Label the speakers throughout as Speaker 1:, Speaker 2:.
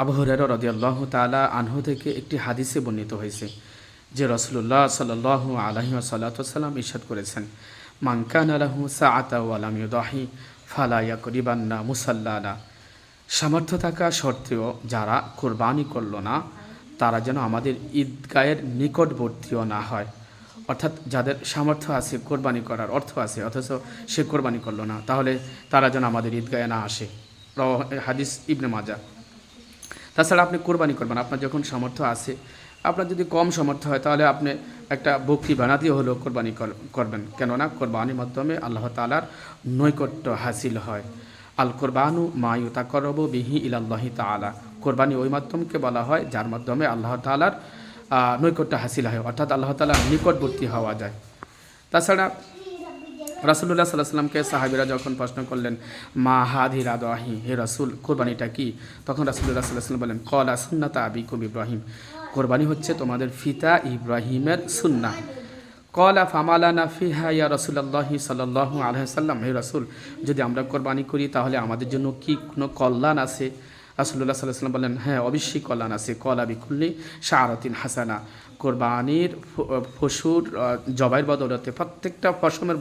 Speaker 1: আবু হুরায়রা রাদিয়াল্লাহু তাআলা আনহু থেকে একটি হাদিসে বর্ণিত হয়েছে যে রাসূলুল্লাহ সাল্লাল্লাহু আলাইহি ওয়াসাল্লাম ইরশাদ করেছেন, মান কানা লাহু সাআতা ওয়া লাম ইউদাহি ফালা ইয়াকরিবান্না মুসাল্লানা। সামর্থ্য থাকা সত্ত্বেও যারা কোরবানি করল না তারা যেন আমাদের ঈদগাহের নিকটবর্তীও না হয়। অর্থাৎ যাদের সামর্থ্য আছে কোরবানি করার, অর্থ আছে, অথচ সে কোরবানি করলো না, তাহলে তারা যেন আমাদের ঈদগাহে না আসে। হাদিস ইবনে মাজাহ। তাছাড়া আপনি কোরবানি করবেন, আপনার যখন সামর্থ্য আছে, আপনার যদি কম সামর্থ্য হয় তাহলে আপনি একটা বকরি বানাতেও হলেও কোরবানি করবেন, কেননা কোরবানির মাধ্যমে আল্লাহ তাআলার নৈকট্য হাসিল হয়। আল কোরবানু মা ইউতাকাররাবু বিহি ইলাল্লাহি তাআলা। কোরবানি ওই মাধ্যমকে বলা হয় যার মাধ্যমে আল্লাহ তাআলার নৈকট্য হাসিল হয়, অর্থাৎ আল্লাহ তাআলার নিকটবর্তী হওয়া যায়। তাছাড়া রাসূলুল্লাহ সাল্লাল্লাহু আলাইহি ওয়াসাল্লামকে সাহাবীরা যখন প্রশ্ন করলেন, মা হাদিল আদাহি, হে রাসূল কোরবানিটা কি? তখন রাসূলুল্লাহ সাল্লাল্লাহু আলাইহি ওয়াসাল্লাম বলেন, ক্বালা সুন্নাতা আবিকুম ইব্রাহিম। কোরবানি হচ্ছে তোমাদের পিতা ইব্রাহিমের সুন্নাহ। ক্বালা ফামালানা ফিহা ইয়া রাসূলুল্লাহ সাল্লাল্লাহু আলাইহি ওয়াসাল্লাম। হে রাসূল, যদি আমরা কোরবানি করি তাহলে আমাদের জন্য কি কোনো কল্যাণ আছে? রাসূলুল্লাহ সাল্লাল্লাহু আলাইহি ওয়াসাল্লাম বলেন, হ্যাঁ, অবশ্যই কল্যাণ আছে। ক্বালা বিকুল্লি শাআরাতিন হাসানা। কোরবানির পশুর জবাইয়ের বদলতে, প্রত্যেকটা পশমের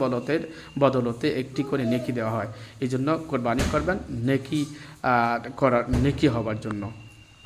Speaker 1: বদলতে একটি করে নেকি দেওয়া হয়। এই জন্য কোরবানি করবেন নেকি করার, নেকি হওয়ার জন্য।